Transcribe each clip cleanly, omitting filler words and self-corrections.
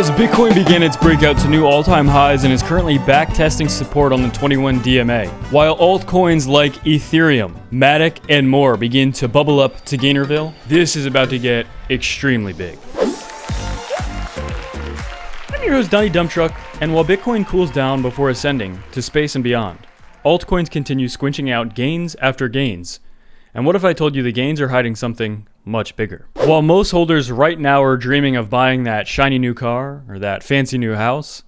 As Bitcoin began its breakout to new all-time highs and is currently back-testing support on the 21 DMA, while altcoins like Ethereum, Matic, and more begin to bubble up to Gainerville, this is about to get extremely big. I'm your host, Donnie Dumptruck, and while Bitcoin cools down before ascending to space and beyond, altcoins continue squinching out gains after gains. And what if I told you the gains are hiding something much bigger? While most holders right now are dreaming of buying that shiny new car or that fancy new house,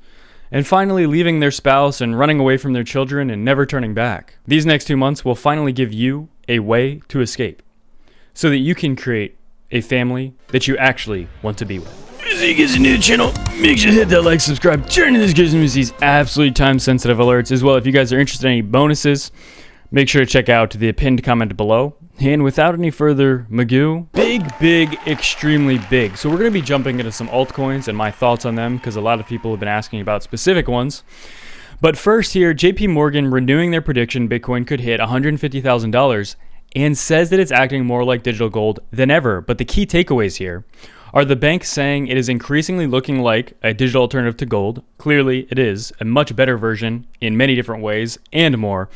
and finally leaving their spouse and running away from their children and never turning back, these next 2 months will finally give you a way to escape so that you can create a family that you actually want to be with. If you guys are new to the channel, make sure to hit that like, subscribe, turn on these these absolutely time-sensitive alerts. As well, if you guys are interested in any bonuses, make sure to check out the pinned comment below. And without any further magoo, big, extremely big. So we're going to be jumping into some altcoins and my thoughts on them because a lot of people have been asking about specific ones. But first here, JP Morgan renewing their prediction Bitcoin could hit $150,000 and says that it's acting more like digital gold than ever. But the key takeaways here are the bank saying it is increasingly looking like a digital alternative to gold. Clearly it is a much better version in many different ways and more.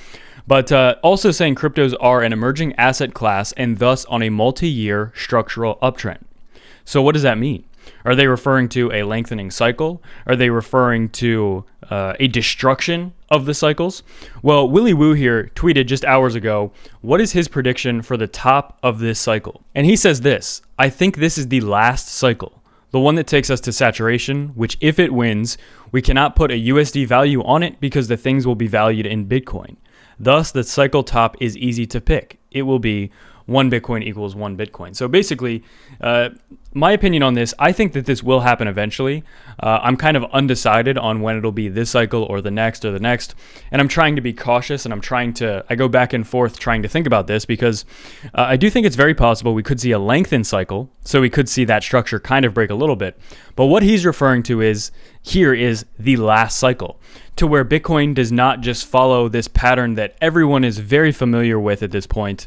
But also saying cryptos are an emerging asset class and thus on a multi-year structural uptrend. So what does that mean? Are they referring to a lengthening cycle? Are they referring to a destruction of the cycles? Well, Willy Wu here tweeted just hours ago, what is his prediction for the top of this cycle? And he says this: I think this is the last cycle, the one that takes us to saturation, which if it wins, we cannot put a USD value on it because the things will be valued in Bitcoin. Thus, the cycle top is easy to pick. It will be 1 Bitcoin equals 1 Bitcoin. So basically, my opinion on this, I think that this will happen eventually. I'm kind of undecided on when it'll be this cycle or the next. And I'm trying to be cautious and I go back and forth trying to think about this because I do think it's very possible we could see a lengthened cycle. So we could see that structure kind of break a little bit. But what he's referring to is the last cycle, to where Bitcoin does not just follow this pattern that everyone is very familiar with at this point.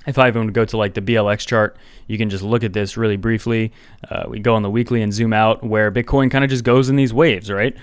If I even go to like the BLX chart, you can just look at this really briefly. We go on the weekly and zoom out where Bitcoin kind of just goes in these waves, right?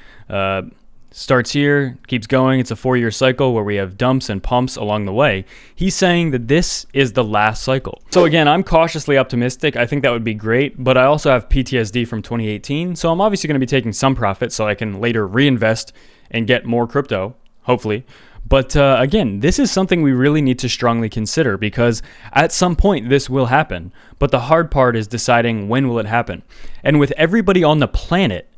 Starts here, keeps going. It's a 4-year cycle where we have dumps and pumps along the way. He's saying that this is the last cycle. So again, I'm cautiously optimistic. I think that would be great, but I also have PTSD from 2018. So I'm obviously going to be taking some profit so I can later reinvest and get more crypto, hopefully. But again, this is something we really need to strongly consider because at some point this will happen. But the hard part is deciding when will it happen. And with everybody on the planet,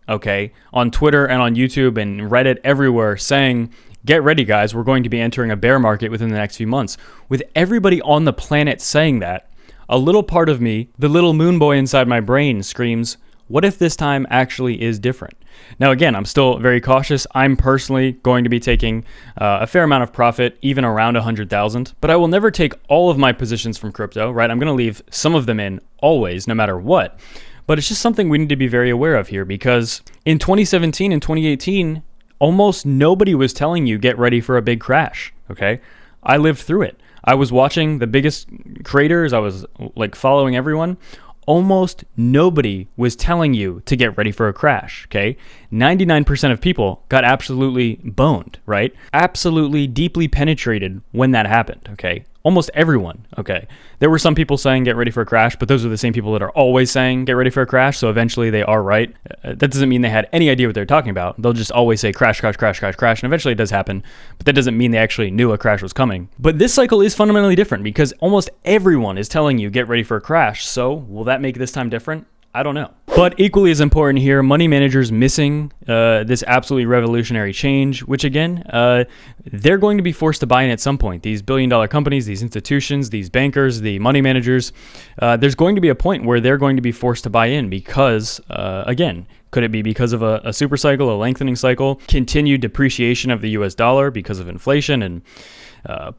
okay, on Twitter and on YouTube and Reddit everywhere saying, get ready guys, we're going to be entering a bear market within the next few months. With everybody on the planet saying that, a little part of me, the little moon boy inside my brain screams, what if this time actually is different? Now, again, I'm still very cautious. I'm personally going to be taking a fair amount of profit, even around 100,000, but I will never take all of my positions from crypto, right? I'm going to leave some of them in always, no matter what. But it's just something we need to be very aware of here because in 2017 and 2018, almost nobody was telling you get ready for a big crash, okay? I lived through it. I was watching the biggest creators. I was like following everyone. Almost nobody was telling you to get ready for a crash, okay? 99% of people got absolutely boned, right? Absolutely deeply penetrated when that happened, okay? Almost everyone, okay? There were some people saying get ready for a crash, but those are the same people that are always saying get ready for a crash, so eventually they are right. That doesn't mean they had any idea what they're talking about. They'll just always say crash, and eventually it does happen, but that doesn't mean they actually knew a crash was coming. But this cycle is fundamentally different because almost everyone is telling you get ready for a crash, so will that make this time different? I don't know. But equally as important here, money managers missing this absolutely revolutionary change, which again, they're going to be forced to buy in at some point. These billion-dollar companies, these institutions, these bankers, the money managers, there's going to be a point where they're going to be forced to buy in because, again, could it be because of a super cycle, a lengthening cycle, continued depreciation of the US dollar because of inflation and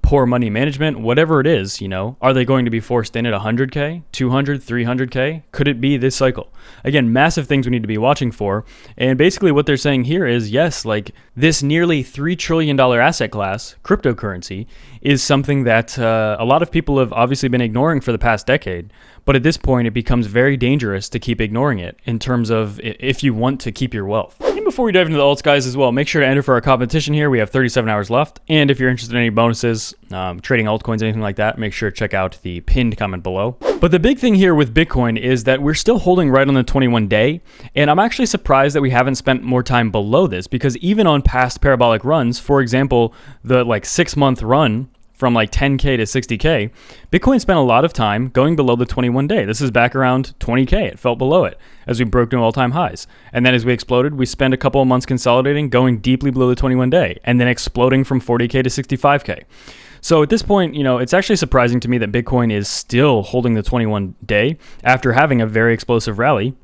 poor money management, whatever it is, are they going to be forced in at 100K, 200, 300K? Could it be this cycle? Again, massive things we need to be watching for. And basically what they're saying here is, yes, like this nearly $3 trillion asset class, cryptocurrency, is something that a lot of people have obviously been ignoring for the past decade. But at this point, it becomes very dangerous to keep ignoring it in terms of if you want to keep your wealth. And before we dive into the alts, guys, as well, make sure to enter for our competition here. We have 37 hours left. And if you're interested in any bonuses, trading altcoins, anything like that, make sure to check out the pinned comment below. But the big thing here with Bitcoin is that we're still holding right on the 21 day. And I'm actually surprised that we haven't spent more time below this, because even on past parabolic runs, for example, the 6-month run from 10K to 60K, Bitcoin spent a lot of time going below the 21 day. This is back around 20K. It fell below it as we broke new all-time highs. And then as we exploded, we spent a couple of months consolidating, going deeply below the 21 day, and then exploding from 40K to 65K. So at this point, it's actually surprising to me that Bitcoin is still holding the 21 day after having a very explosive rally,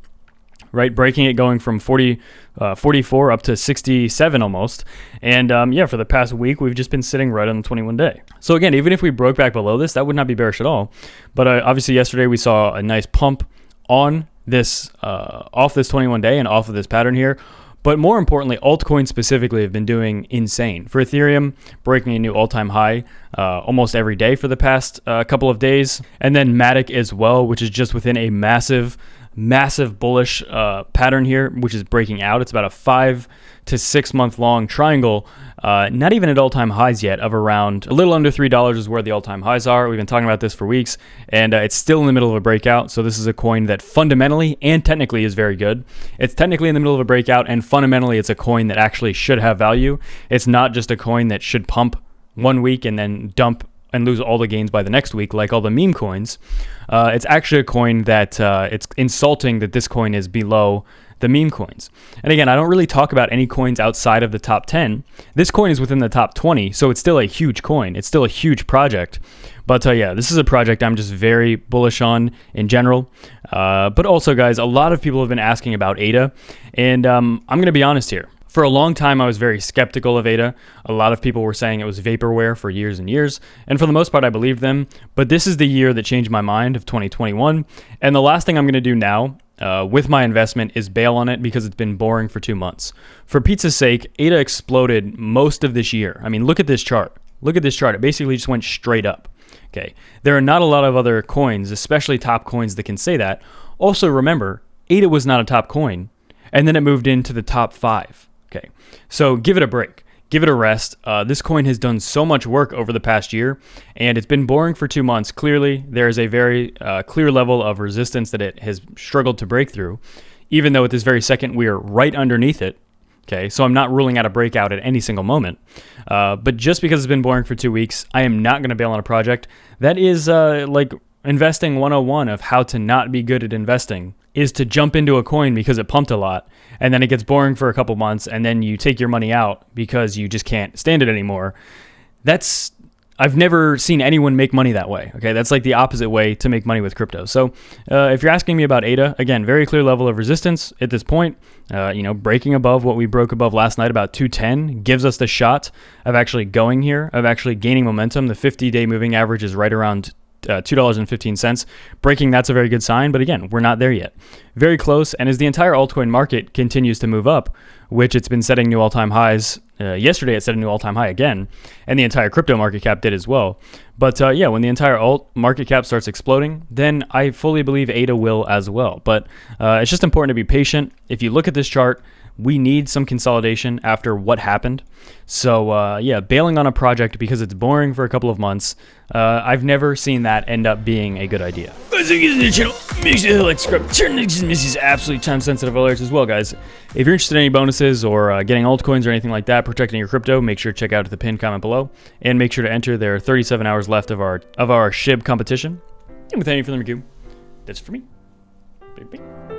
right? Breaking it, going from 44 up to 67 almost. And for the past week, we've just been sitting right on the 21 day. So again, even if we broke back below this, that would not be bearish at all. But obviously yesterday we saw a nice pump on this, off this 21 day and off of this pattern here. But more importantly, altcoins specifically have been doing insane. For Ethereum, breaking a new all-time high almost every day for the past couple of days. And then Matic as well, which is just within a massive bullish pattern here, which is breaking out. It's about a 5 to 6 month long triangle, not even at all-time highs yet, of around a little under $3 is where the all-time highs are. We've been talking about this for weeks, and it's still in the middle of a breakout. So this is a coin that fundamentally and technically is very good. It's technically in the middle of a breakout, and fundamentally it's a coin that actually should have value. It's not just a coin that should pump 1 week and then dump and lose all the gains by the next week, like all the meme coins. It's actually a coin that it's insulting that this coin is below the meme coins. And again, I don't really talk about any coins outside of the top 10. This coin is within the top 20, so it's still a huge coin. It's still a huge project. But this is a project I'm just very bullish on in general. But also, guys, a lot of people have been asking about ADA, and I'm going to be honest here. For a long time, I was very skeptical of ADA. A lot of people were saying it was vaporware for years and years, and for the most part, I believed them. But this is the year that changed my mind, of 2021, and the last thing I'm going to do now with my investment is bail on it because it's been boring for 2 months. For pizza's sake, ADA exploded most of this year. I mean, look at this chart. Look at this chart. It basically just went straight up. Okay, there are not a lot of other coins, especially top coins, that can say that. Also, remember, ADA was not a top coin, and then it moved into the top 5. Okay, so give it a break. Give it a rest. This coin has done so much work over the past year, and it's been boring for 2 months. Clearly, there is a very clear level of resistance that it has struggled to break through, even though at this very second we are right underneath it. Okay, so I'm not ruling out a breakout at any single moment. But just because it's been boring for 2 weeks, I am not going to bail on a project. That is like investing 101 of how to not be good at investing, is to jump into a coin because it pumped a lot, and then it gets boring for a couple months, and then you take your money out because you just can't stand it anymore. I've never seen anyone make money that way. Okay, that's like the opposite way to make money with crypto. So if you're asking me about ADA, again, very clear level of resistance at this point. Breaking above what we broke above last night, about 210, gives us the shot of actually going here, of actually gaining momentum. The 50-day moving average is right around $2.15. Breaking, that's a very good sign, but again, we're not there yet. Very close, and as the entire altcoin market continues to move up, which it's been setting new all-time highs, yesterday it set a new all-time high again, and the entire crypto market cap did as well. But when the entire alt market cap starts exploding, then I fully believe ADA will as well. But it's just important to be patient. If you look at this chart, we need some consolidation after what happened. So bailing on a project because it's boring for a couple of months, I've never seen that end up being a good idea. Guys, if you're new to the channel, make sure to like, subscribe, turn on these absolutely time-sensitive alerts as well, guys. If you're interested in any bonuses or getting altcoins or anything like that, protecting your crypto, make sure to check out the pinned comment below, and make sure to enter. There are 37 hours left of our SHIB competition. And with any further ado, that's it for me. Bye.